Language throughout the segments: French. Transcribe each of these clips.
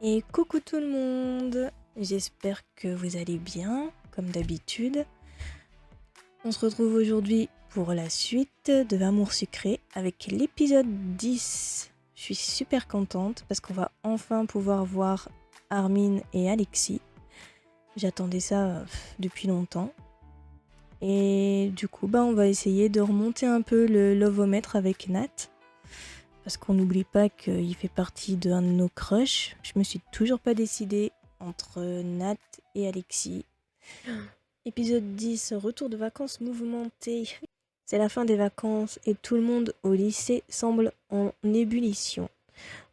Et coucou tout le monde, j'espère que vous allez bien, comme d'habitude. On se retrouve aujourd'hui pour la suite de Amour sucré avec l'épisode 10. Je suis super contente parce qu'on va enfin pouvoir voir Armin et Alexis. J'attendais ça depuis longtemps. Et du coup, on va essayer de remonter un peu le lovomètre avec Nat. Parce qu'on n'oublie pas qu'il fait partie d'un de nos crushs. Je me suis toujours pas décidée entre Nat et Alexis. Épisode 10, retour de vacances mouvementé. C'est la fin des vacances et tout le monde au lycée semble en ébullition.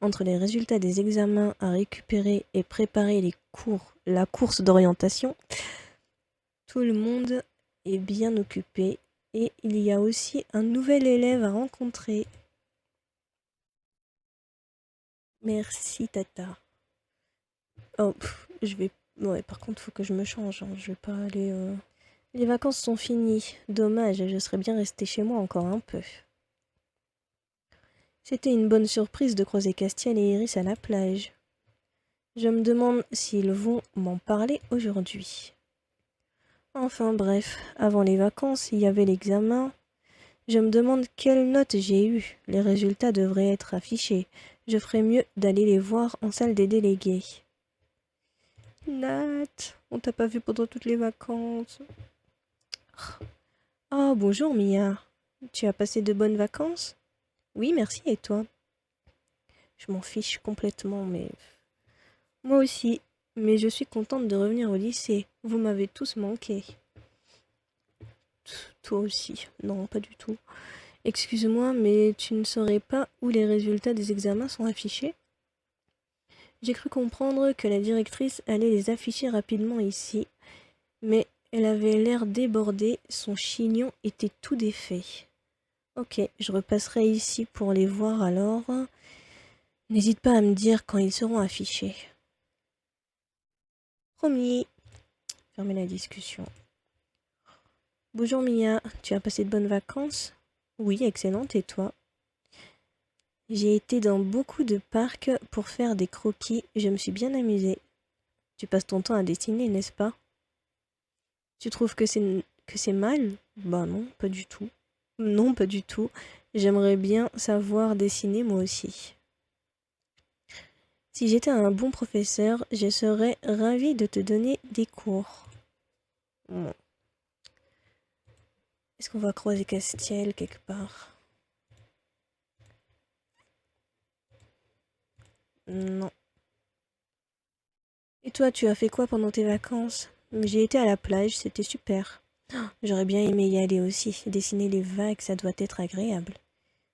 Entre les résultats des examens à récupérer et préparer la course d'orientation, tout le monde est bien occupé et il y a aussi un nouvel élève à rencontrer. Merci Tata. Oh, je vais... Ouais, par contre, faut que je me change. Je vais pas aller... Les vacances sont finies. Dommage, je serais bien restée chez moi encore un peu. C'était une bonne surprise de croiser Castiel et Iris à la plage. Je me demande s'ils vont m'en parler aujourd'hui. Enfin bref, avant les vacances, il y avait l'examen. Je me demande quelle note j'ai eue. Les résultats devraient être affichés. Je ferais mieux d'aller les voir en salle des délégués. Nat, on t'a pas vu pendant toutes les vacances. Oh, bonjour Mia. Tu as passé de bonnes vacances? Oui, merci, et toi? Je m'en fiche complètement, mais... Moi aussi, mais je suis contente de revenir au lycée. Vous m'avez tous manqué. Toi aussi. Non, pas du tout. Excuse-moi, mais tu ne saurais pas où les résultats des examens sont affichés? J'ai cru comprendre que la directrice allait les afficher rapidement ici, mais elle avait l'air débordée, son chignon était tout défait. Ok, je repasserai ici pour les voir alors. N'hésite pas à me dire quand ils seront affichés. Promis. Fermez la discussion. Bonjour Mia, tu as passé de bonnes vacances? Oui, excellente, et toi? J'ai été dans beaucoup de parcs pour faire des croquis, je me suis bien amusée. Tu passes ton temps à dessiner, n'est-ce pas? Tu trouves que c'est mal? Bah non, pas du tout. Non, pas du tout. J'aimerais bien savoir dessiner moi aussi. Si j'étais un bon professeur, je serais ravie de te donner des cours. Bon. Est-ce qu'on va croiser Castiel quelque part? Non. Et toi, tu as fait quoi pendant tes vacances? J'ai été à la plage, c'était super. J'aurais bien aimé y aller aussi. Dessiner les vagues, ça doit être agréable.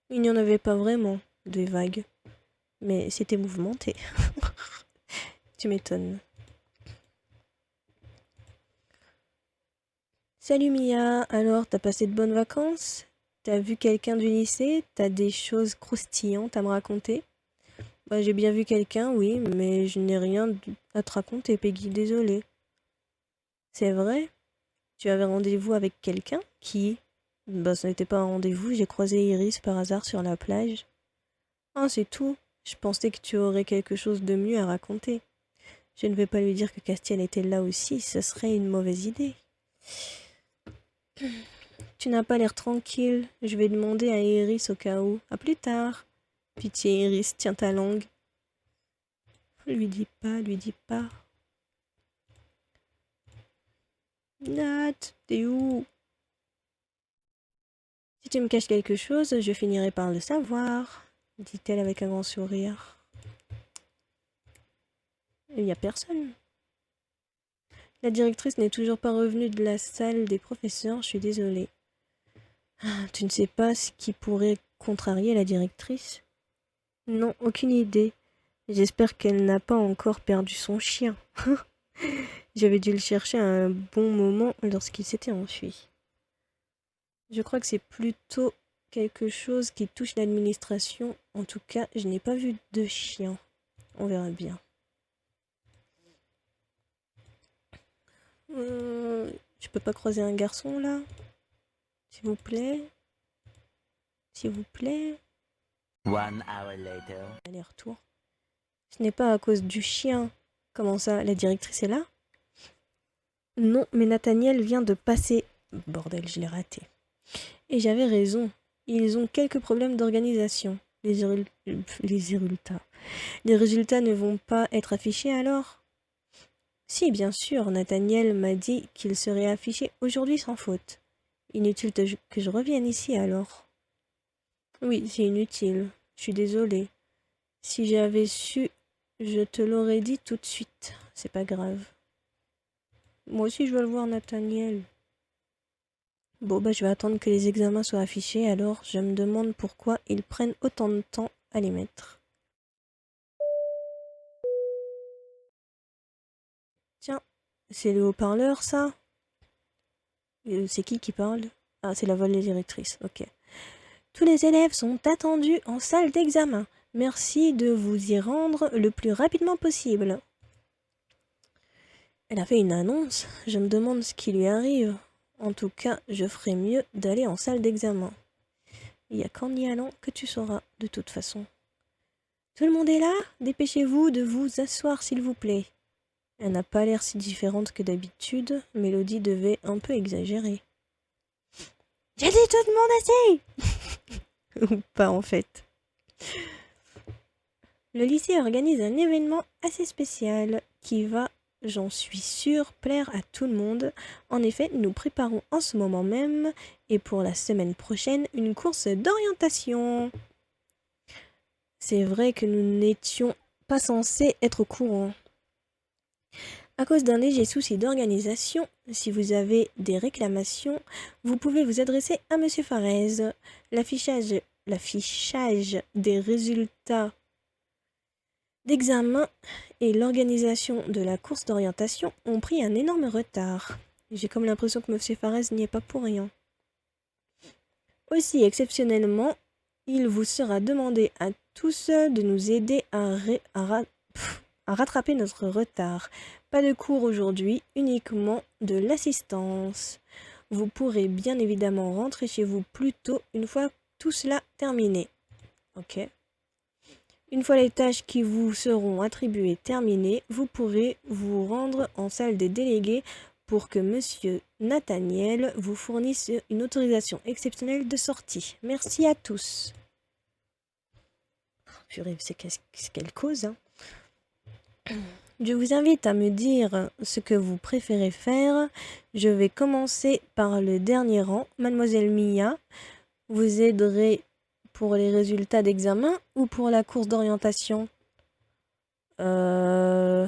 Il n'y en avait pas vraiment, des vagues. Mais c'était mouvementé. Tu m'étonnes. Salut Mia, alors t'as passé de bonnes vacances? T'as vu quelqu'un du lycée? T'as des choses croustillantes à me raconter? Bah j'ai bien vu quelqu'un, oui, mais je n'ai rien à te raconter, Peggy, désolée. C'est vrai? Tu avais rendez-vous avec quelqu'un? Qui? Bah ce n'était pas un rendez-vous, j'ai croisé Iris par hasard sur la plage. Ah, c'est tout. Je pensais que tu aurais quelque chose de mieux à raconter. Je ne vais pas lui dire que Castiel était là aussi, ce serait une mauvaise idée. Tu n'as pas l'air tranquille. Je vais demander à Iris au cas où. À plus tard. Pitié, Iris, tiens ta langue. Lui dis pas, lui dis pas. Nat, t'es où? Si tu me caches quelque chose, je finirai par le savoir, dit-elle avec un grand sourire. Il n'y a personne. La directrice n'est toujours pas revenue de la salle des professeurs, je suis désolée. Tu ne sais pas ce qui pourrait contrarier la directrice? Non, aucune idée. J'espère qu'elle n'a pas encore perdu son chien. J'avais dû le chercher à un bon moment lorsqu'il s'était enfui. Je crois que c'est plutôt quelque chose qui touche l'administration. En tout cas, je n'ai pas vu de chien. On verra bien. Je peux pas croiser un garçon là? S'il vous plaît? S'il vous plaît? One hour later. Aller-retour. Ce n'est pas à cause du chien. Comment ça, la directrice est là? Non, mais Nathaniel vient de passer. Bordel, je l'ai raté. Et j'avais raison. Ils ont quelques problèmes d'organisation. Les résultats ne vont pas être affichés alors? Si, bien sûr, Nathaniel m'a dit qu'il serait affiché aujourd'hui sans faute. Inutile que je revienne ici alors. Oui, c'est inutile. Je suis désolée. Si j'avais su, je te l'aurais dit tout de suite. C'est pas grave. Moi aussi, je veux le voir, Nathaniel. Bon, bah, je vais attendre que les examens soient affichés, alors je me demande pourquoi ils prennent autant de temps à les mettre. Tiens, c'est le haut-parleur, ça? C'est qui parle? Ah, c'est la voix de la directrice, ok. Tous les élèves sont attendus en salle d'examen. Merci de vous y rendre le plus rapidement possible. Elle a fait une annonce, je me demande ce qui lui arrive. En tout cas, je ferais mieux d'aller en salle d'examen. Il n'y a qu'en y allant que tu sauras, de toute façon. Tout le monde est là? Dépêchez-vous de vous asseoir, s'il vous plaît. Elle n'a pas l'air si différente que d'habitude. Mélodie devait un peu exagérer. J'ai dit tout le monde assis! Ou pas, en fait. Le lycée organise un événement assez spécial qui va, j'en suis sûre, plaire à tout le monde. En effet, nous préparons en ce moment même, et pour la semaine prochaine, une course d'orientation. C'est vrai que nous n'étions pas censés être au courant. À cause d'un léger souci d'organisation, si vous avez des réclamations, vous pouvez vous adresser à Monsieur Farez. L'affichage des résultats d'examen et l'organisation de la course d'orientation ont pris un énorme retard. J'ai comme l'impression que Monsieur Farez n'y est pas pour rien. Aussi, exceptionnellement, il vous sera demandé à tous de nous aider à rattraper notre retard. Pas de cours aujourd'hui, uniquement de l'assistance. Vous pourrez bien évidemment rentrer chez vous plus tôt une fois tout cela terminé. Ok. Une fois les tâches qui vous seront attribuées terminées, vous pourrez vous rendre en salle des délégués pour que Monsieur Nathaniel vous fournisse une autorisation exceptionnelle de sortie. Merci à tous. Purée, c'est quelle cause, hein? Je vous invite à me dire ce que vous préférez faire. Je vais commencer par le dernier rang. Mademoiselle Mia, vous aiderez pour les résultats d'examen ou pour la course d'orientation? La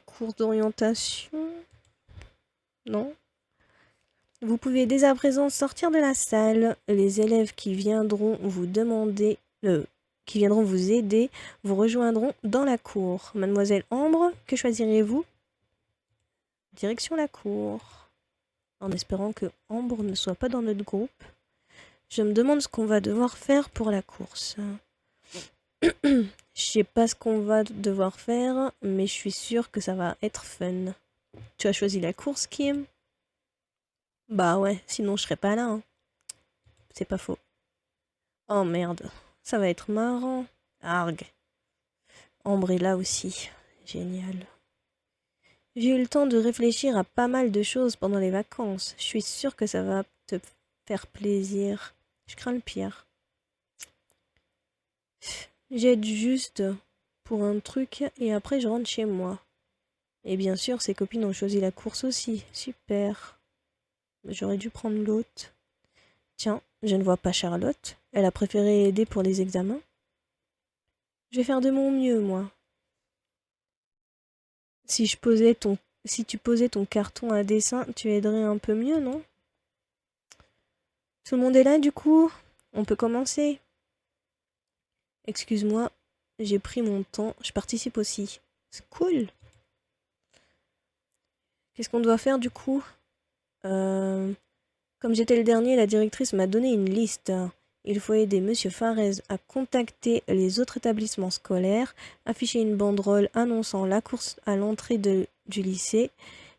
course d'orientation? Non? Vous pouvez dès à présent sortir de la salle. Les élèves qui viendront vous aider, vous rejoindront dans la cour. Mademoiselle Ambre, que choisirez-vous? Direction la cour. En espérant que Ambre ne soit pas dans notre groupe. Je me demande ce qu'on va devoir faire pour la course. Je sais pas ce qu'on va devoir faire, mais je suis sûre que ça va être fun. Tu as choisi la course, Kim? Bah ouais, sinon je serais pas là. Hein. C'est pas faux. Oh merde, ça va être marrant. Arg. Ambre est là aussi. Génial. J'ai eu le temps de réfléchir à pas mal de choses pendant les vacances. Je suis sûre que ça va te faire plaisir. Je crains le pire. J'aide juste pour un truc et après je rentre chez moi. Et bien sûr, ses copines ont choisi la course aussi. Super. J'aurais dû prendre l'autre. Tiens, je ne vois pas Charlotte. Elle a préféré aider pour les examens. Je vais faire de mon mieux, moi. Si tu posais ton carton à dessin, tu aiderais un peu mieux, non? Tout le monde est là, du coup? On peut commencer? Excuse-moi, j'ai pris mon temps. Je participe aussi. C'est cool. Qu'est-ce qu'on doit faire, du coup? Comme j'étais le dernier, la directrice m'a donné une liste. Il faut aider Monsieur Farez à contacter les autres établissements scolaires, afficher une banderole annonçant la course à l'entrée du lycée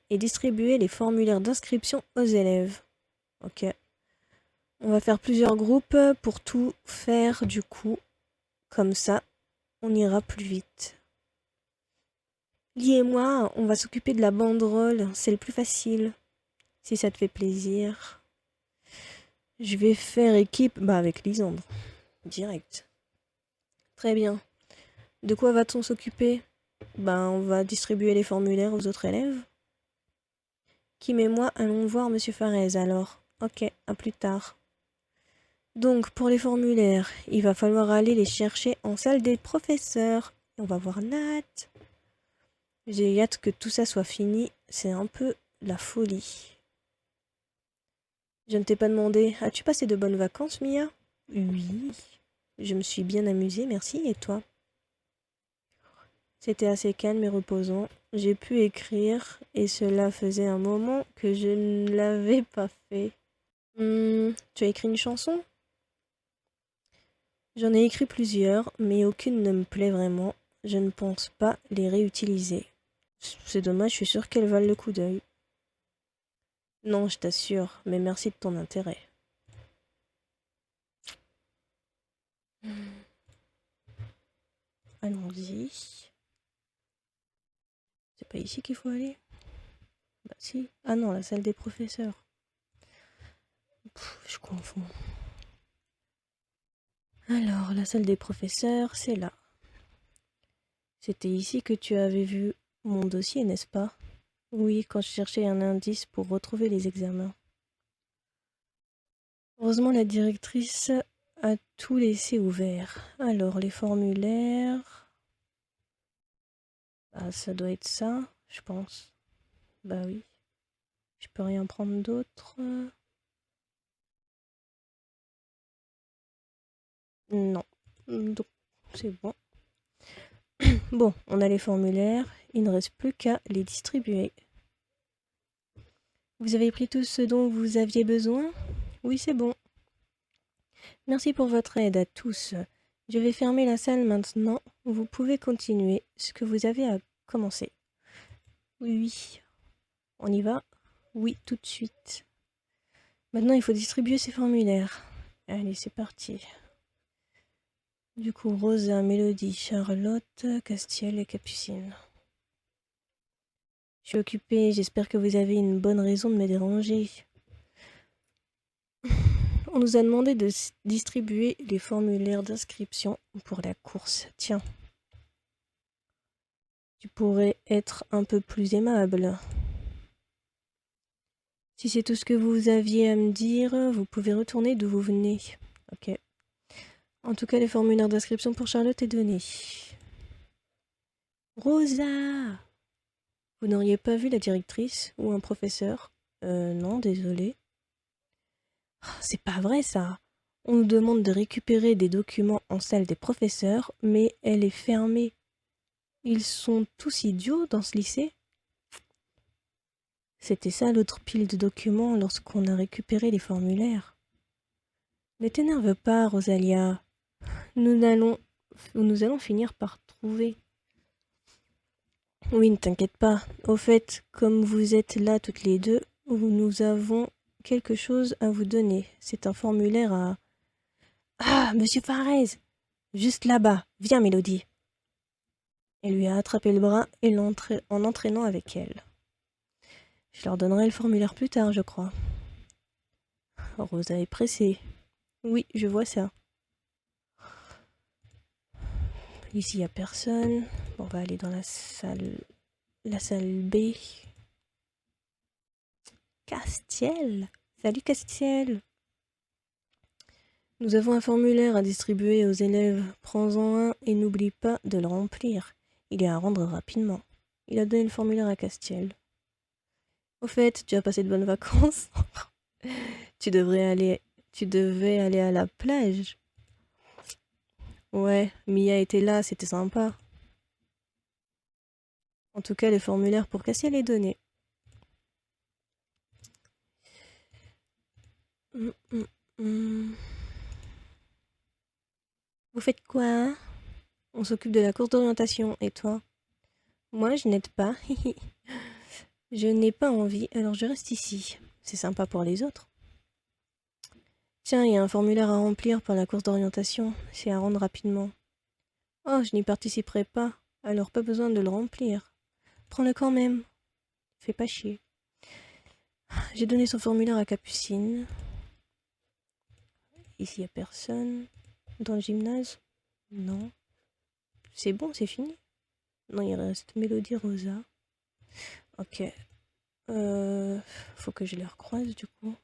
et distribuer les formulaires d'inscription aux élèves. Ok. On va faire plusieurs groupes pour tout faire du coup. Comme ça, on ira plus vite. Lee et moi, on va s'occuper de la banderole. C'est le plus facile. Si ça te fait plaisir. Je vais faire équipe avec Lisandre. Direct. Très bien. De quoi va-t-on s'occuper? On va distribuer les formulaires aux autres élèves. Kim et moi allons voir Monsieur Farez alors. Ok, à plus tard. Donc, pour les formulaires, il va falloir aller les chercher en salle des professeurs. On va voir Nat. J'ai hâte que tout ça soit fini. C'est un peu la folie. Je ne t'ai pas demandé, as-tu passé de bonnes vacances, Mia? Oui. Je me suis bien amusée, merci. Et toi? C'était assez calme et reposant. J'ai pu écrire et cela faisait un moment que je ne l'avais pas fait. Tu as écrit une chanson? J'en ai écrit plusieurs, mais aucune ne me plaît vraiment. Je ne pense pas les réutiliser. C'est dommage, je suis sûre qu'elles valent le coup d'œil. Non, je t'assure, mais merci de ton intérêt. Allons-y. C'est pas ici qu'il faut aller? Bah si. Ah non, la salle des professeurs. Je confonds. Alors, la salle des professeurs, c'est là. C'était ici que tu avais vu mon dossier, n'est-ce pas? Oui, quand je cherchais un indice pour retrouver les examens. Heureusement, la directrice a tout laissé ouvert. Alors, les formulaires... ça doit être ça, je pense. Bah oui. Je peux rien prendre d'autre. Non. Donc, c'est bon. Bon, on a les formulaires. Il ne reste plus qu'à les distribuer. Vous avez pris tout ce dont vous aviez besoin? Oui, c'est bon. Merci pour votre aide à tous. Je vais fermer la salle maintenant. Vous pouvez continuer ce que vous avez à commencer. Oui. On y va? Oui, tout de suite. Maintenant, il faut distribuer ces formulaires. Allez, c'est parti. Du coup, Rosa, Mélodie, Charlotte, Castiel et Capucine. Je suis occupée, j'espère que vous avez une bonne raison de me déranger. On nous a demandé de distribuer les formulaires d'inscription pour la course. Tiens. Tu pourrais être un peu plus aimable. Si c'est tout ce que vous aviez à me dire, vous pouvez retourner d'où vous venez. Ok. En tout cas, les formulaires d'inscription pour Charlotte est donné. Rosa! Vous n'auriez pas vu la directrice ou un professeur? Non, désolé. C'est pas vrai ça. On nous demande de récupérer des documents en salle des professeurs, mais elle est fermée. Ils sont tous idiots dans ce lycée? C'était ça l'autre pile de documents lorsqu'on a récupéré les formulaires. Ne t'énerve pas, Rosalia. Nous allons finir par trouver. Oui, ne t'inquiète pas. Au fait, comme vous êtes là toutes les deux, nous avons quelque chose à vous donner. C'est un formulaire à... Ah, Monsieur Farez! Juste là-bas. Viens, Mélodie. Elle lui a attrapé le bras et en entraînant avec elle. Je leur donnerai le formulaire plus tard, je crois. Rosa est pressée. Oui, je vois ça. Ici, il n'y a personne. On va aller dans la salle B. Castiel! Salut Castiel! Nous avons un formulaire à distribuer aux élèves. Prends-en un et n'oublie pas de le remplir. Il est à rendre rapidement. Il a donné le formulaire à Castiel. Au fait, tu as passé de bonnes vacances? Tu devais aller à la plage. Ouais, Mia était là, c'était sympa. En tout cas, le formulaire pour Castiel est donné. Vous faites quoi? On s'occupe de la course d'orientation, et toi? Moi, je n'aide pas. Je n'ai pas envie, alors je reste ici. C'est sympa pour les autres. Tiens, il y a un formulaire à remplir pour la course d'orientation. C'est à rendre rapidement. Oh, je n'y participerai pas, alors pas besoin de le remplir. Prends-le quand même. Fais pas chier. J'ai donné son formulaire à Capucine. Ici, il n'y a personne. Dans le gymnase? Non. C'est bon, c'est fini? Non, il reste Mélodie Rosa. Ok. Faut que je les recroise du coup.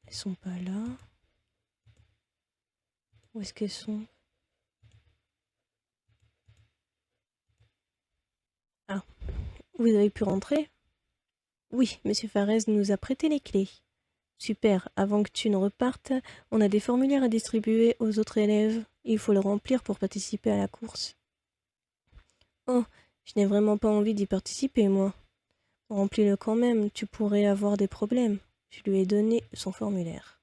Elles sont pas là. Où est-ce qu'elles sont? Ah, vous avez pu rentrer? Oui, Monsieur Farès nous a prêté les clés. Super, avant que tu ne repartes, on a des formulaires à distribuer aux autres élèves. Il faut le remplir pour participer à la course. Oh, je n'ai vraiment pas envie d'y participer, moi. Remplis-le quand même, tu pourrais avoir des problèmes. Je lui ai donné son formulaire.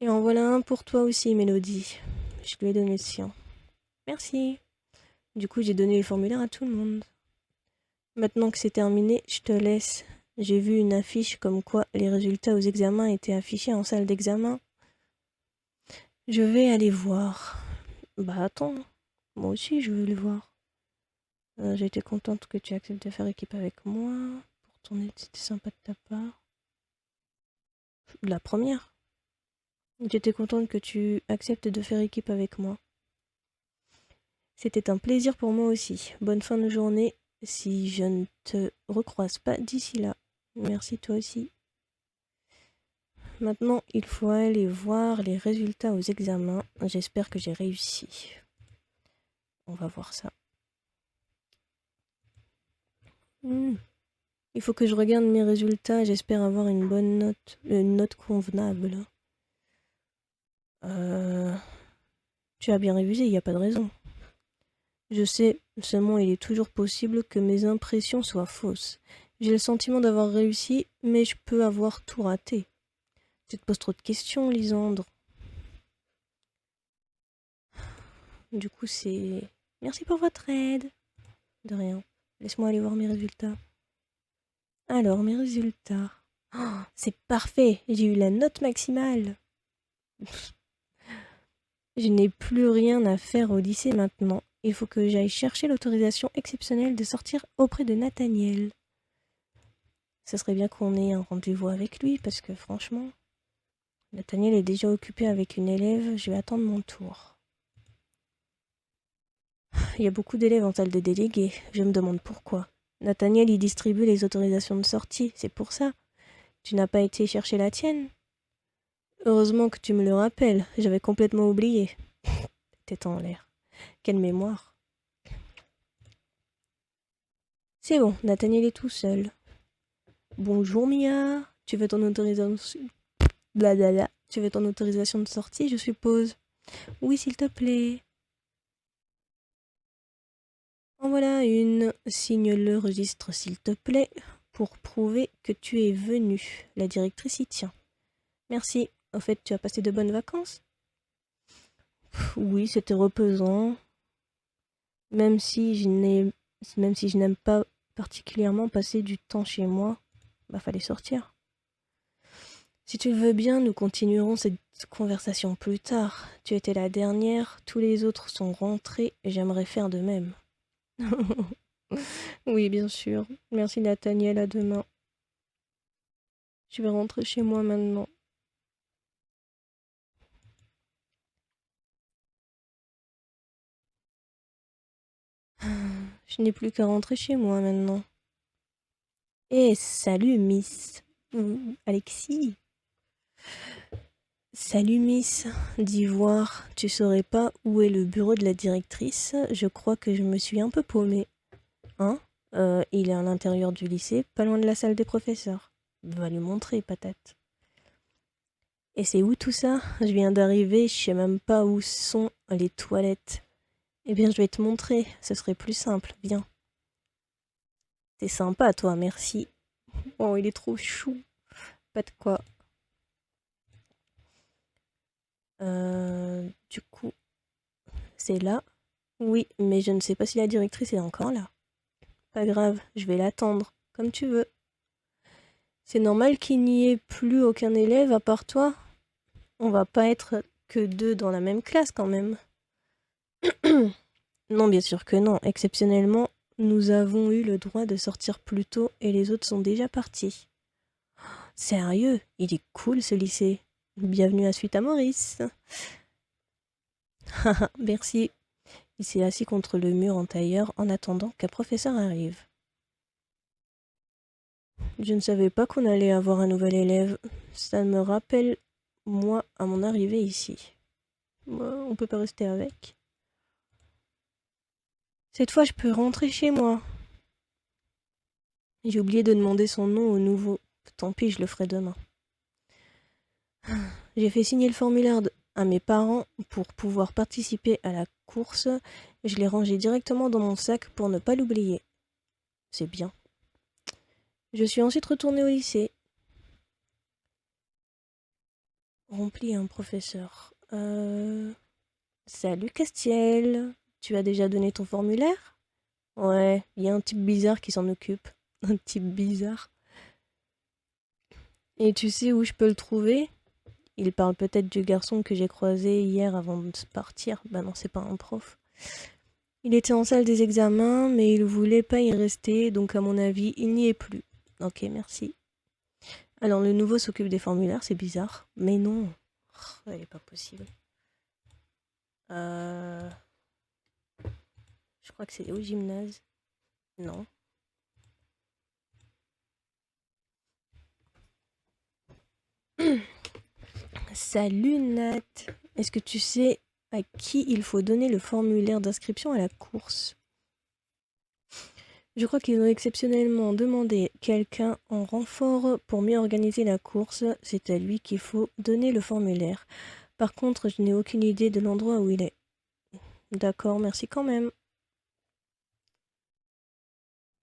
Et en voilà un pour toi aussi, Mélodie. Je lui ai donné le sien. Merci. Du coup, j'ai donné les formulaires à tout le monde. Maintenant que c'est terminé, je te laisse. J'ai vu une affiche comme quoi les résultats aux examens étaient affichés en salle d'examen. Je vais aller voir. Bah attends, moi aussi je veux les voir. J'ai été contente que tu acceptes de faire équipe avec moi. Pour ton aide, c'était sympa de ta part. La première. J'étais contente que tu acceptes de faire équipe avec moi. C'était un plaisir pour moi aussi. Bonne fin de journée si je ne te recroise pas d'ici là. Merci toi aussi. Maintenant, il faut aller voir les résultats aux examens. J'espère que j'ai réussi. On va voir ça. Il faut que je regarde mes résultats. J'espère avoir une bonne note. Une note convenable. Tu as bien révisé, il n'y a pas de raison. Je sais, seulement il est toujours possible que mes impressions soient fausses. J'ai le sentiment d'avoir réussi, mais je peux avoir tout raté. Tu te poses trop de questions, Lisandre. Du coup, c'est... Merci pour votre aide. De rien. Laisse-moi aller voir mes résultats. Alors, mes résultats. Oh, c'est parfait. J'ai eu la note maximale. Je n'ai plus rien à faire au lycée maintenant. Il faut que j'aille chercher l'autorisation exceptionnelle de sortir auprès de Nathaniel. Ce serait bien qu'on ait un rendez-vous avec lui, parce que franchement, Nathaniel est déjà occupé avec une élève, je vais attendre mon tour. Il y a beaucoup d'élèves en salle de délégués, je me demande pourquoi. Nathaniel y distribue les autorisations de sortie, c'est pour ça. Tu n'as pas été chercher la tienne? Heureusement que tu me le rappelles, j'avais complètement oublié. Tête en l'air. Quelle mémoire. C'est bon, Nathaniel est tout seul. Bonjour Mia, tu veux ton autorisation... Blablabla. Tu veux ton autorisation de sortie, je suppose? Oui, s'il te plaît. En voilà une. Signe le registre, s'il te plaît, pour prouver que tu es venu. La directrice y tient. Merci. Au fait, tu as passé de bonnes vacances? Oui, c'était reposant. Même si je n'aime pas particulièrement passer du temps chez moi, bah fallait sortir. Si tu le veux bien, nous continuerons cette conversation plus tard. Tu étais la dernière, tous les autres sont rentrés et j'aimerais faire de même. Oui, bien sûr. Merci Nathaniel, à demain. Je vais rentrer chez moi maintenant. Je n'ai plus qu'à rentrer chez moi maintenant. Eh, salut Miss. Alexis. Salut Miss. D'Ivoire, tu saurais pas où est le bureau de la directrice? Je crois que je me suis un peu paumée. Hein? Il est à l'intérieur du lycée, pas loin de la salle des professeurs. Va lui montrer, patate. Et c'est où tout ça? Je viens d'arriver, je sais même pas où sont les toilettes. Eh bien, je vais te montrer, ce serait plus simple, viens. T'es sympa, toi, merci. Oh, il est trop chou. Pas de quoi. Du coup, c'est là. Oui, mais je ne sais pas si la directrice est encore là. Pas grave, je vais l'attendre, comme tu veux. C'est normal qu'il n'y ait plus aucun élève à part toi? On va pas être que deux dans la même classe quand même. Non, bien sûr que non. Exceptionnellement, nous avons eu le droit de sortir plus tôt et les autres sont déjà partis. Sérieux, il est cool ce lycée. Bienvenue à Suite à Maurice. Haha, merci. Il s'est assis contre le mur en tailleur en attendant qu'un professeur arrive. Je ne savais pas qu'on allait avoir un nouvel élève. Ça me rappelle, moi, à mon arrivée ici. On peut pas rester avec. Cette fois, je peux rentrer chez moi. J'ai oublié de demander son nom au nouveau. Tant pis, je le ferai demain. J'ai fait signer le formulaire à mes parents pour pouvoir participer à la course. Je l'ai rangé directement dans mon sac pour ne pas l'oublier. C'est bien. Je suis ensuite retournée au lycée. Rempli un professeur. Salut Castiel. Tu as déjà donné ton formulaire? Ouais, il y a un type bizarre qui s'en occupe. Un type bizarre. Et tu sais où je peux le trouver? Il parle peut-être du garçon que j'ai croisé hier avant de partir. Bah non, c'est pas un prof. Il était en salle des examens, mais il voulait pas y rester, donc à mon avis, il n'y est plus. Ok, merci. Alors le nouveau s'occupe des formulaires, c'est bizarre. Mais non, elle est pas possible. Je crois que c'est au gymnase. Non. Salut Nat. Est-ce que tu sais à qui il faut donner le formulaire d'inscription à la course? Je crois qu'ils ont exceptionnellement demandé quelqu'un en renfort pour mieux organiser la course. C'est à lui qu'il faut donner le formulaire. Par contre, je n'ai aucune idée de l'endroit où il est. D'accord, merci quand même.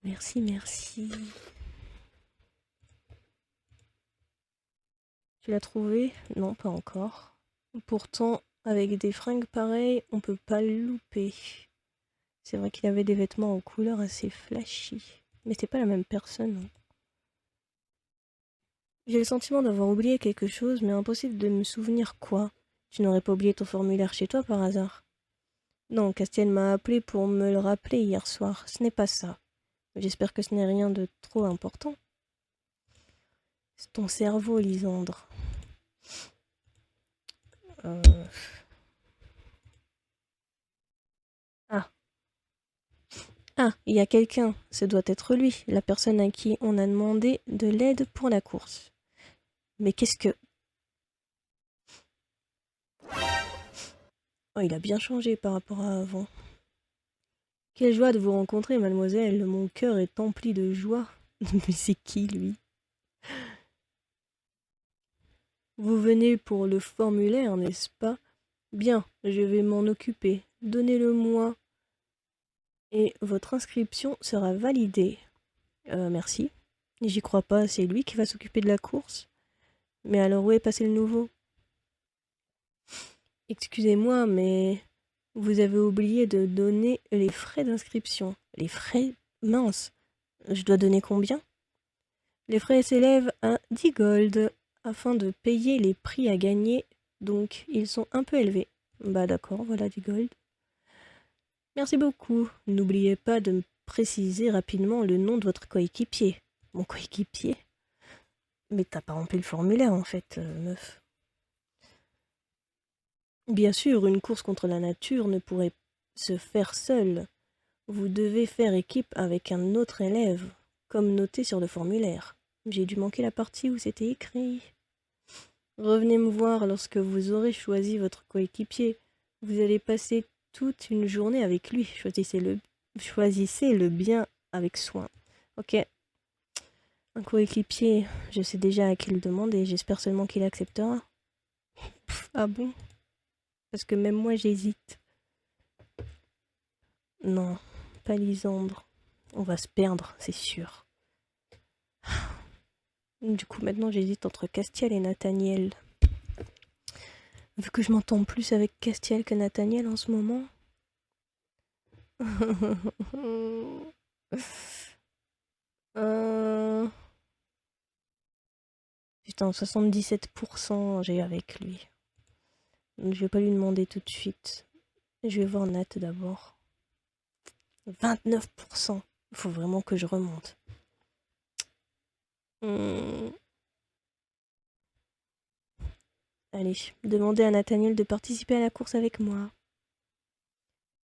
Merci, merci. Tu l'as trouvé? Non, pas encore. Pourtant, avec des fringues pareilles, on peut pas le louper. C'est vrai qu'il avait des vêtements aux couleurs assez flashy. Mais c'est pas la même personne. Hein. J'ai le sentiment d'avoir oublié quelque chose, mais impossible de me souvenir quoi. Tu n'aurais pas oublié ton formulaire chez toi par hasard? Non, Castiel m'a appelé pour me le rappeler hier soir. Ce n'est pas ça. J'espère que ce n'est rien de trop important. C'est ton cerveau, Lisandre. Euh... Ah. Ah, il y a quelqu'un. Ce doit être lui, la personne à qui on a demandé de l'aide pour la course. Mais qu'est-ce que... Oh, il a bien changé par rapport à avant. Quelle joie de vous rencontrer, mademoiselle. Mon cœur est empli de joie. Mais c'est qui, lui? Vous venez pour le formulaire, n'est-ce pas? Bien, je vais m'en occuper. Donnez-le-moi et votre inscription sera validée. Merci. J'y crois pas, c'est lui qui va s'occuper de la course. Mais alors où est passé le nouveau? Excusez-moi, mais vous avez oublié de donner les frais d'inscription. Les frais? Mince. Je dois donner combien? Les frais s'élèvent à 10 gold afin de payer les prix à gagner, donc ils sont un peu élevés. Bah d'accord, voilà 10 gold. Merci beaucoup. N'oubliez pas de me préciser rapidement le nom de votre coéquipier. Mon coéquipier? Mais t'as pas rempli le formulaire en fait, meuf. Bien sûr, une course contre la nature ne pourrait se faire seule. Vous devez faire équipe avec un autre élève, comme noté sur le formulaire. J'ai dû manquer la partie où c'était écrit. Revenez me voir lorsque vous aurez choisi votre coéquipier. Vous allez passer toute une journée avec lui. Choisissez-le bien avec soin. Ok. Un coéquipier, je sais déjà à qui le demander. J'espère seulement qu'il acceptera. Ah bon? Parce que même moi j'hésite. Non, pas Lisandre. On va se perdre, c'est sûr. Du coup, maintenant j'hésite entre Castiel et Nathaniel. Vu que je m'entends plus avec Castiel que Nathaniel en ce moment. putain, 77% j'ai avec lui. Donc, je vais pas lui demander tout de suite. Je vais voir Nat d'abord. 29%. Il faut vraiment que je remonte. Allez, demandez à Nathaniel de participer à la course avec moi.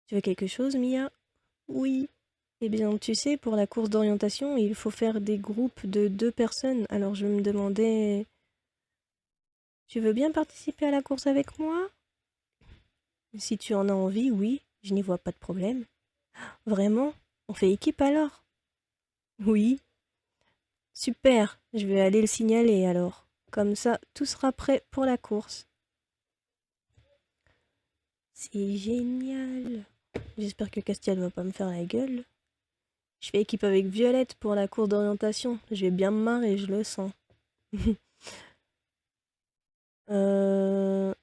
Tu veux quelque chose, Mia? Oui. Eh bien, tu sais, pour la course d'orientation, il faut faire des groupes de 2 personnes. Alors je me demandais... Tu veux bien participer à la course avec moi? Si tu en as envie, oui, je n'y vois pas de problème. Vraiment? On fait équipe alors? Oui. Super, je vais aller le signaler alors. Comme ça, tout sera prêt pour la course. C'est génial. J'espère que Castiel va pas me faire la gueule. Je fais équipe avec Violette pour la course d'orientation. Je vais bien me marrer, je le sens. Elle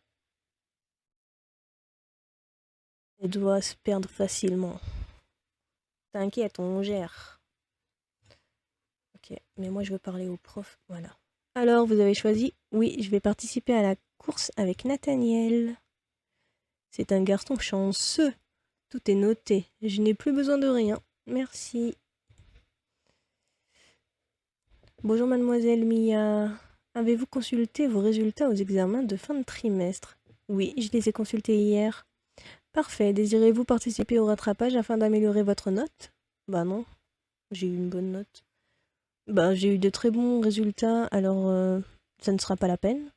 doit se perdre facilement. T'inquiète, on gère. Ok, mais moi je veux parler au prof, voilà. Alors, vous avez choisi? Oui, je vais participer à la course avec Nathaniel. C'est un garçon chanceux. Tout est noté. Je n'ai plus besoin de rien. Merci. Bonjour mademoiselle Mia. Avez-vous consulté vos résultats aux examens de fin de trimestre? Oui, je les ai consultés hier. Parfait. Désirez-vous participer au rattrapage afin d'améliorer votre note? Bah non, j'ai eu une bonne note. Bah j'ai eu de très bons résultats, alors ça ne sera pas la peine.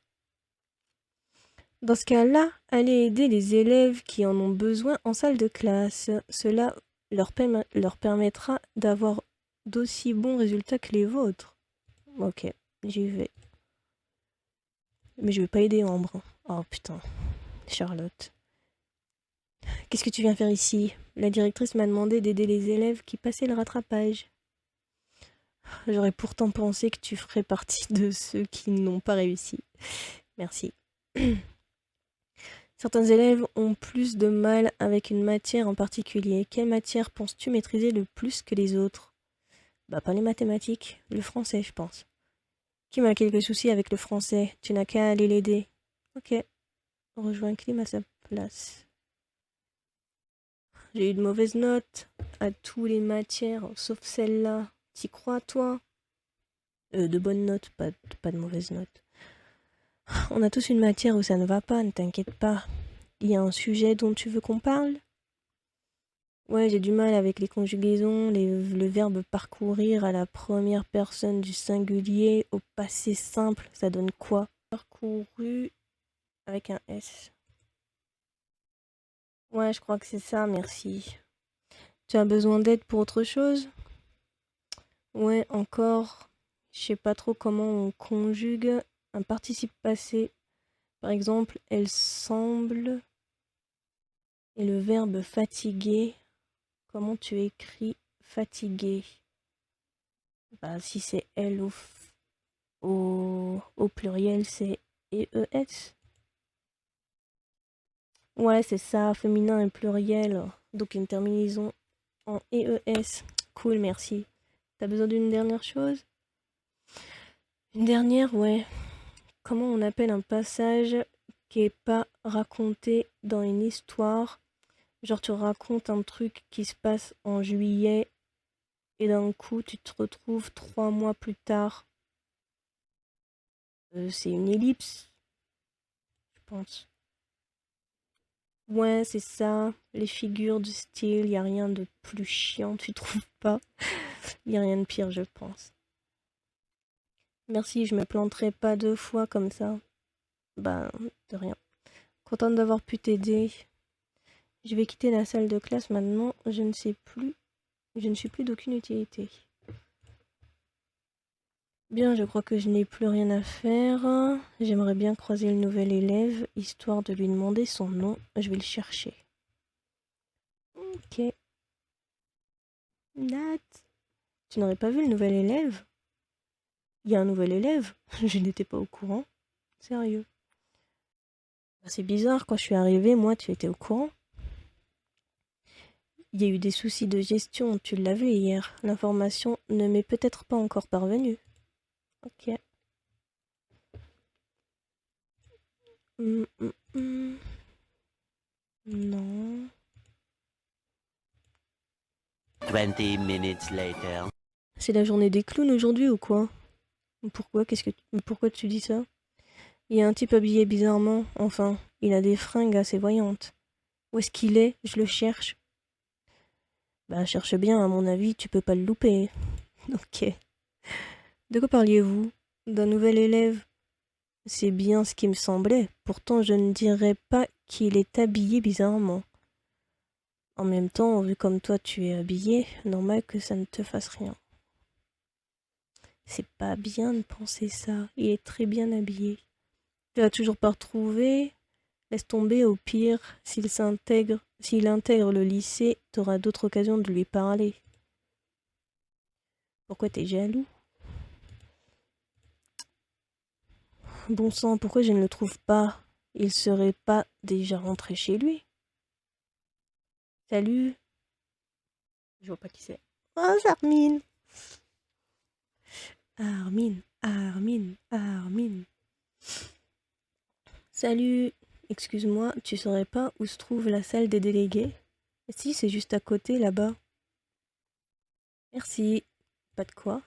Dans ce cas-là, allez aider les élèves qui en ont besoin en salle de classe. Cela leur permettra d'avoir d'aussi bons résultats que les vôtres. Ok, j'y vais. Mais je vais pas aider Ambre. Oh putain, Charlotte. Qu'est-ce que tu viens faire ici? La directrice m'a demandé d'aider les élèves qui passaient le rattrapage. J'aurais pourtant pensé que tu ferais partie de ceux qui n'ont pas réussi. Merci. Certains élèves ont plus de mal avec une matière en particulier. Quelle matière penses-tu maîtriser le plus que les autres? Bah pas les mathématiques, le français je pense. Kim a quelques soucis avec le français, tu n'as qu'à aller l'aider. Ok, rejoins Kim à sa place. J'ai eu de mauvaises notes à tous les matières, sauf celle-là. T'y crois toi? De bonnes notes, pas de mauvaises notes. On a tous une matière où ça ne va pas, ne t'inquiète pas. Il y a un sujet dont tu veux qu'on parle? Ouais, j'ai du mal avec les conjugaisons, le verbe parcourir à la première personne du singulier au passé simple, ça donne quoi? Parcouru avec un S. Ouais, je crois que c'est ça, merci. Tu as besoin d'aide pour autre chose? Ouais, encore. Je sais pas trop comment on conjugue un participe passé. Par exemple, elle semble. Et le verbe fatigué. Comment tu écris fatigué? Bah, si c'est elle au pluriel, c'est EES. Ouais, c'est ça, féminin et pluriel. Donc une terminaison en EES. Cool, merci. T'as besoin d'une dernière chose? Une dernière, ouais. Comment on appelle un passage qui est pas raconté dans une histoire? Genre tu racontes un truc qui se passe en juillet et d'un coup tu te retrouves 3 mois plus tard. C'est une ellipse, je pense. Ouais, c'est ça. Les figures du style, y a rien de plus chiant, tu trouves pas? Y a rien de pire, je pense. Merci, je me planterai pas 2 fois comme ça. Bah, de rien. Contente d'avoir pu t'aider. Je vais quitter la salle de classe maintenant. Je ne suis plus d'aucune utilité. Bien, je crois que je n'ai plus rien à faire. J'aimerais bien croiser le nouvel élève, histoire de lui demander son nom. Je vais le chercher. Ok. Nat, tu n'aurais pas vu le nouvel élève? Il y a un nouvel élève? Je n'étais pas au courant. Sérieux. C'est bizarre, quand je suis arrivée, moi, tu étais au courant? Il y a eu des soucis de gestion, tu l'as vu hier. L'information ne m'est peut-être pas encore parvenue. Ok. Non. 20 minutes later. C'est la journée des clowns aujourd'hui ou quoi? Pourquoi? Pourquoi tu dis ça? Il y a un type habillé bizarrement. Enfin, il a des fringues assez voyantes. Où est-ce qu'il est? Je le cherche. Bah, cherche bien, à mon avis, tu peux pas le louper. Ok. De quoi parliez-vous? D'un nouvel élève? C'est bien ce qui me semblait. Pourtant, je ne dirais pas qu'il est habillé bizarrement. En même temps, vu comme toi tu es habillé, normal que ça ne te fasse rien. C'est pas bien de penser ça. Il est très bien habillé. Tu l'as toujours pas retrouvé? Laisse tomber, au pire, s'il intègre le lycée, t'auras d'autres occasions de lui parler. Pourquoi t'es jaloux? Bon sang, pourquoi je ne le trouve pas? Il serait pas déjà rentré chez lui? Salut? Je vois pas qui c'est. Oh, c'est Armin! Armin. Salut! Excuse-moi, tu saurais pas où se trouve la salle des délégués? Si, c'est juste à côté, là-bas. Merci. Pas de quoi?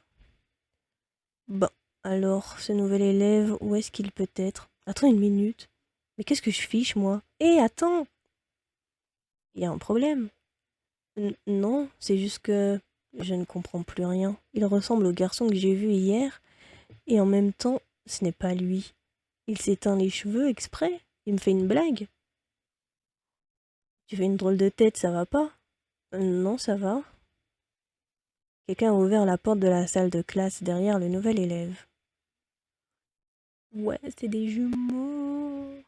Bon, alors, ce nouvel élève, où est-ce qu'il peut être? Attends une minute. Mais qu'est-ce que je fiche, moi? Hé, attends! Il y a un problème. Non, c'est juste que je ne comprends plus rien. Il ressemble au garçon que j'ai vu hier, et en même temps, ce n'est pas lui. Il s'éteint les cheveux exprès. Il me fait une blague. Tu fais une drôle de tête, ça va pas? Non, ça va. Quelqu'un a ouvert la porte de la salle de classe derrière le nouvel élève. Ouais, c'est des jumeaux.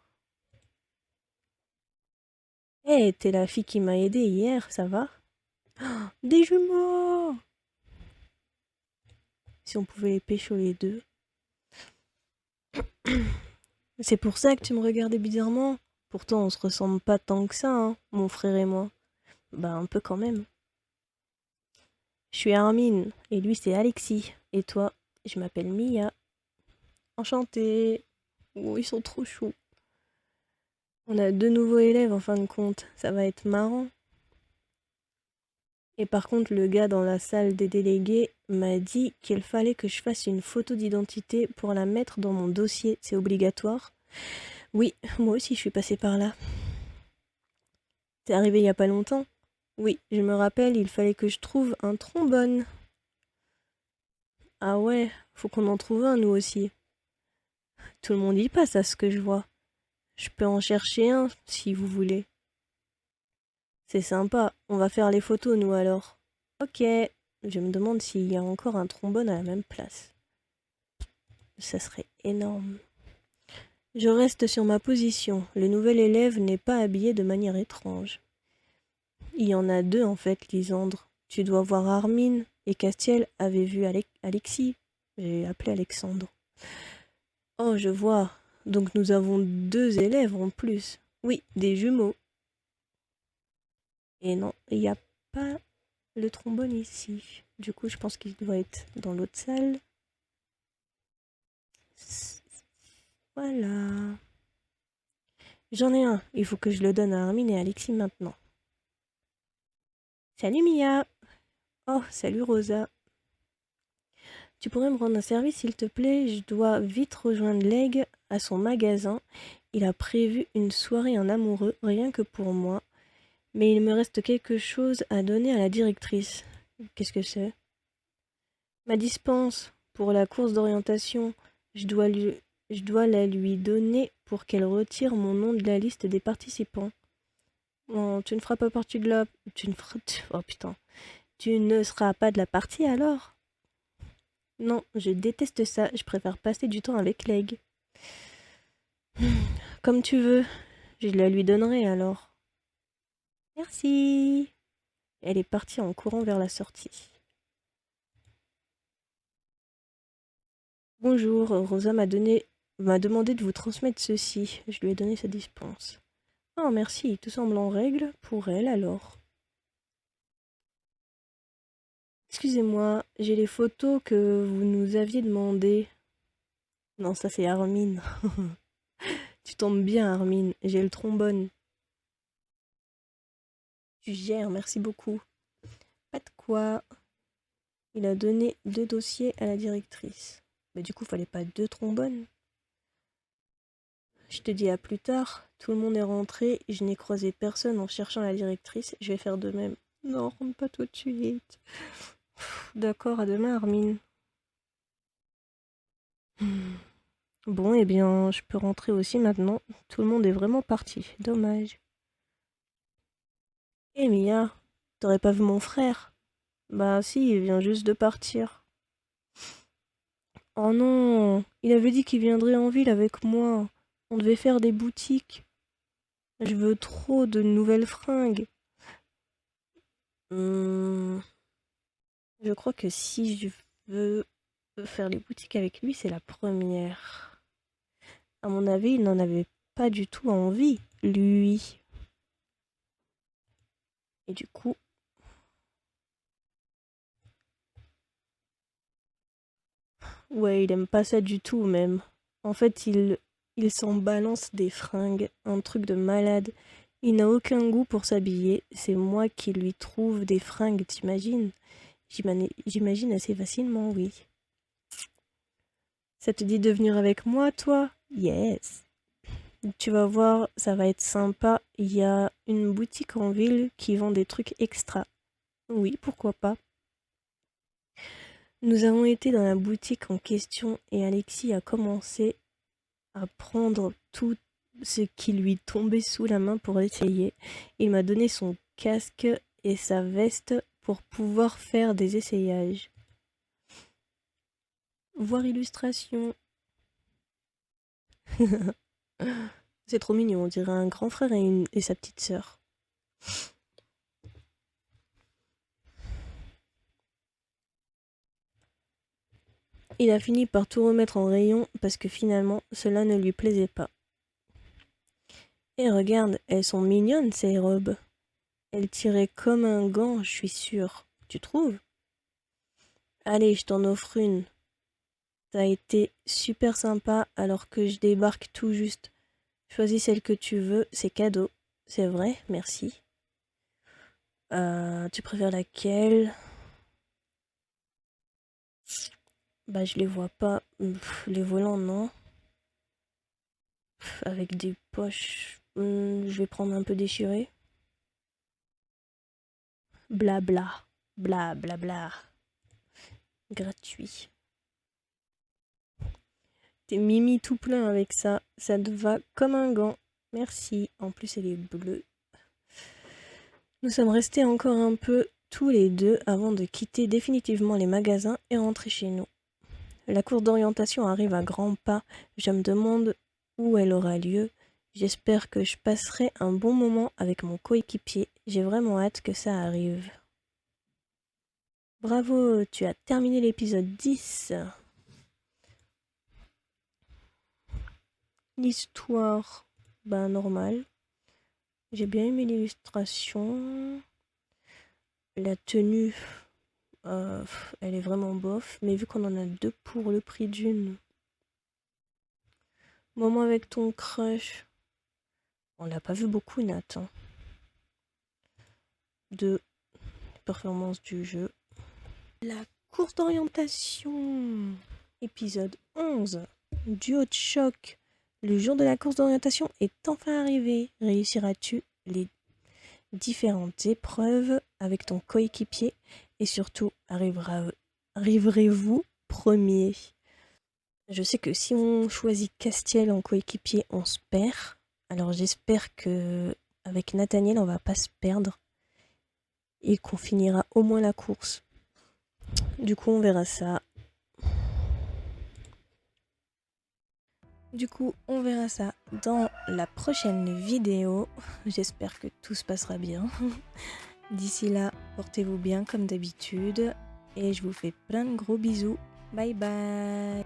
Hé, t'es la fille qui m'a aidée hier, ça va? Des jumeaux! Si on pouvait les pécho les deux. C'est pour ça que tu me regardais bizarrement. Pourtant, on se ressemble pas tant que ça, hein, mon frère et moi. Bah, un peu quand même. Je suis Armin, et lui c'est Alexis. Et toi, je m'appelle Mia. Enchantée. Oh, ils sont trop choux. On a deux nouveaux élèves en fin de compte. Ça va être marrant. Et par contre, le gars dans la salle des délégués m'a dit qu'il fallait que je fasse une photo d'identité pour la mettre dans mon dossier. C'est obligatoire. Oui, moi aussi je suis passée par là. C'est arrivé il y a pas longtemps. Oui, je me rappelle, il fallait que je trouve un trombone. Ah ouais, faut qu'on en trouve un nous aussi. Tout le monde y passe à ce que je vois. Je peux en chercher un si vous voulez. C'est sympa, on va faire les photos nous alors. Ok, je me demande s'il y a encore un trombone à la même place. Ça serait énorme. Je reste sur ma position. Le nouvel élève n'est pas habillé de manière étrange. Il y en a deux en fait, Lisandre. Tu dois voir Armin et Castiel avait vu Alexis. J'ai appelé Alexandre. Oh, je vois. Donc nous avons deux élèves en plus. Oui, des jumeaux. Et non, il n'y a pas le trombone ici. Du coup, je pense qu'il doit être dans l'autre salle. Voilà. J'en ai un. Il faut que je le donne à Armin et Alexis maintenant. Salut Mia. Oh, salut Rosa. Tu pourrais me rendre un service s'il te plaît? Je dois vite rejoindre Leg à son magasin. Il a prévu une soirée en amoureux, rien que pour moi. Mais il me reste quelque chose à donner à la directrice. Qu'est-ce que c'est? Ma dispense pour la course d'orientation. Je dois, je dois la lui donner pour qu'elle retire mon nom de la liste des participants. Oh, tu ne feras pas partie de la... Tu ne feras... Oh putain. Tu ne seras pas de la partie alors? Non, je déteste ça. Je préfère passer du temps avec Leg. Comme tu veux. Je la lui donnerai alors. Merci. Elle est partie en courant vers la sortie. Bonjour, Rosa m'a demandé de vous transmettre ceci. Je lui ai donné sa dispense. Oh, merci, tout semble en règle pour elle alors. Excusez-moi, j'ai les photos que vous nous aviez demandées. Non, ça c'est Armin. Tu tombes bien, Armin. J'ai le trombone. Tu gères, merci beaucoup. Pas de quoi. Il a donné 2 dossiers à la directrice. Mais du coup, fallait pas 2 trombones. Je te dis à plus tard. Tout le monde est rentré. Je n'ai croisé personne en cherchant la directrice. Je vais faire de même. Non, rentre pas tout de suite. D'accord, à demain, Armin. Bon, eh bien, je peux rentrer aussi maintenant. Tout le monde est vraiment parti. Dommage. Eh Mia, t'aurais pas vu mon frère? Bah si, il vient juste de partir. Oh non, il avait dit qu'il viendrait en ville avec moi. On devait faire des boutiques. Je veux trop de nouvelles fringues. Hmm, je crois que si je veux faire les boutiques avec lui, c'est la première. À mon avis, il n'en avait pas du tout envie, lui. Et du coup, ouais, il aime pas ça du tout même. En fait, il s'en balance des fringues, un truc de malade. Il n'a aucun goût pour s'habiller. C'est moi qui lui trouve des fringues, t'imagines? J'imagine assez facilement, oui. Ça te dit de venir avec moi, toi? Yes. Tu vas voir, ça va être sympa. Il y a une boutique en ville qui vend des trucs extra. Oui, pourquoi pas. Nous avons été dans la boutique en question et Alexis a commencé à prendre tout ce qui lui tombait sous la main pour essayer. Il m'a donné son casque et sa veste pour pouvoir faire des essayages. Voir illustration. C'est trop mignon, on dirait un grand frère et sa petite sœur. Il a fini par tout remettre en rayon parce que finalement cela ne lui plaisait pas. Et regarde, elles sont mignonnes ces robes. Elles tiraient comme un gant, je suis sûre. Tu trouves? Allez, je t'en offre une. T'as été super sympa alors que je débarque tout juste. Choisis celle que tu veux, c'est cadeau. C'est vrai, merci. Tu préfères laquelle? Bah je les vois pas. Les volants non. Avec des poches. Je vais prendre un peu déchiré. Blabla. Bla bla bla. Gratuit. T'es mimi tout plein avec ça. Ça te va comme un gant. Merci. En plus, elle est bleue. Nous sommes restés encore un peu tous les deux avant de quitter définitivement les magasins et rentrer chez nous. La course d'orientation arrive à grands pas. Je me demande où elle aura lieu. J'espère que je passerai un bon moment avec mon coéquipier. J'ai vraiment hâte que ça arrive. Bravo, tu as terminé l'épisode 10. L'histoire, ben normal. J'ai bien aimé l'illustration. La tenue, elle est vraiment bof. Mais vu qu'on en a 2 pour le prix d'une. Moment avec ton crush. On l'a pas vu beaucoup, Nathan. 2. Performance du jeu. La course d'orientation. Épisode 11. Duo de choc. Le jour de la course d'orientation est enfin arrivé. Réussiras-tu les différentes épreuves avec ton coéquipier et surtout arriverez-vous premier? Je sais que si on choisit Castiel en coéquipier, on se perd. Alors j'espère que avec Nathaniel, on va pas se perdre et qu'on finira au moins la course. Du coup, on verra ça. Dans la prochaine vidéo. J'espère que tout se passera bien. D'ici là, portez-vous bien comme d'habitude. Et je vous fais plein de gros bisous. Bye bye.